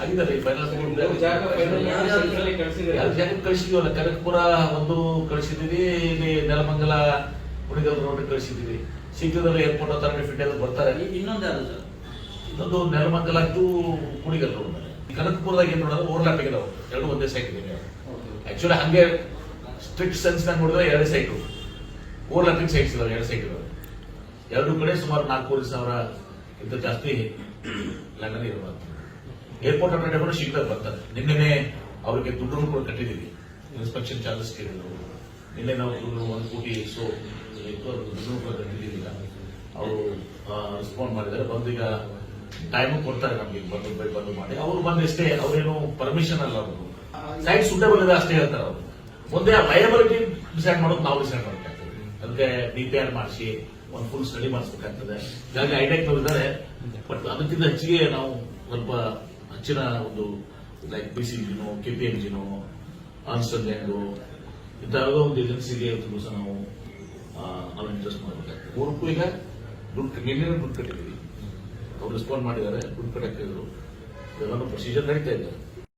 ಆಗಿದ್ದಾರೆ ಜಾಗಕ್ಕೆ ಕಳಿಸಿದೀವಲ್ಲ. ಕನಕಪುರ ಒಂದು ಕಳಿಸಿದೀವಿ, ಇಲ್ಲಿ ನೆಲಮಂಗಲ ಕುಣಿಗಲ್ ರೋಡ್ ಕಳಿಸಿದೀವಿ. ಶೀಘ್ರದಲ್ಲಿ ಏರ್ಪೋರ್ಟ್ ಅಥಾರಿಟಿ ಫಿಟ್ ಆಗಿ ಬರ್ತಾರೆ. ಇನ್ನೊಂದು ನೆಲಮಂಗಲ ಟು ಕುಣಿಗಲ್ ರೋಡ್. ಕನಕಪುರದಾಗ ಏನ್ ನೋಡಿದ್ರೆ ಓವರ್ಲ್ಯಾಪಿಂಗ್ ಇದಾವೆ, ಎರಡು ಒಂದೇ ಸೈಟ್ ಇದೆ. ಆಕ್ಚುಲಿ ಹಂಗೆ ಸ್ಟ್ರಿಕ್ಟ್ ಸೆನ್ಸ್ ನಾಗ ನೋಡಿದ್ರೆ ಎರಡು ಸೈಟ್ ಓವರ್ಲ್ಯಾಪಿಂಗ್ ಸೈಟ್ಸ್ ಇದಾವೆ, ಎರಡು ಸೈಟ್ ಇದಾವೆ. ಎರಡು ಕಡೆ ಸುಮಾರು 4,000 ಇಂತ ಜಾಸ್ತಿ ಲ್ಯಾಂಡ್ ಇರಬಾರ್ದು. ಏರ್ಪೋರ್ಟ್ ಅಥಾರಿಟಿ ಶೀಘ್ರ ಬರ್ತಾರೆ. ನಿನ್ನೆ ಅವರಿಗೆ ದುಡ್ಡು ಕೂಡ ಕಟ್ಟಿದ್ದೀವಿ, ಇನ್ಸ್ಪೆಕ್ಷನ್ ಚಾರ್ಜಸ್ ಕೇಳಿದ್ರು. ನಿನ್ನೆ ನಾವು ದುಡ್ಡು 1 ಕೋಟಿ ದುಡ್ಡು ಕೂಡ ಕಟ್ಟಿದ್ದೀವಿ. ಈಗ ಅವರು ರೆಸ್ಪಾಂಡ್ ಮಾಡಿದ್ದಾರೆ, ಬಂದು ಈಗ ಟೈಮ್ ಕೊಡ್ತಾರೆ ನಮ್ಗೆ, ಬಂದು ಮಾಡಿ. ಅವ್ರು ಬಂದಷ್ಟೇ, ಅವ್ರೇನು ಪರ್ಮಿಷನ್ ಅಲ್ಲ, ಅವರು ಸೈಟ್ ಸೂಟೇಬಲ್ ಇದೆ ಅಷ್ಟೇ ಹೇಳ್ತಾರೆ. ಅವರು ಮುಂದೆ ಲಯಬಿಲಿಟಿ ಡಿಸೈಡ್ ಮಾಡೋದು ನಾವು ಡಿಸೈಡ್ ಮಾಡಬೇಕಾಗ್ತದೆ. ಅದಕ್ಕೆ DPR ಮಾಡಿಸಿ ಒಂದು ಫುಲ್ ಸ್ಟಡಿ ಮಾಡಿಸ್ಬೇಕಾಗ್ತದೆ. ಹೀಗಾಗಿ ಐಟೆಕ್ ಇದ್ದಾರೆ, ಬಟ್ ಅದಕ್ಕಿಂತ ಹೆಚ್ಚಿಗೆ ನಾವು ಸ್ವಲ್ಪ ಹೆಚ್ಚಿನ ಒಂದು ಲೈಕ್ BCGನೋ KPMGನೋ ಆನ್ಸ್ಟರ್ನ್ ಲ್ಯಾಂಡು ಇಂಥ ಯಾವುದೋ ಒಂದು ಏಜೆನ್ಸಿಗೆ ಸಹ ನಾವು ಇಂಟ್ರೆಸ್ಟ್ ಮಾಡಬೇಕಾಗ್ತದೆ. ಅವ್ರಿಗೂ ಈಗ ನಿನ್ನೆ ದುಡ್ಡು ಕಟ್ಟಿದ್ದೀವಿ, ಅವ್ರು ರೆಸ್ಪಾಂಡ್ ಮಾಡಿದ್ದಾರೆ, ದುಡ್ಡು ಕಟ್ಟಕ್ಕೆ. ಇದೆಲ್ಲ ಪ್ರೊಸೀಜರ್ ನಡೀತಾ ಇದೆ.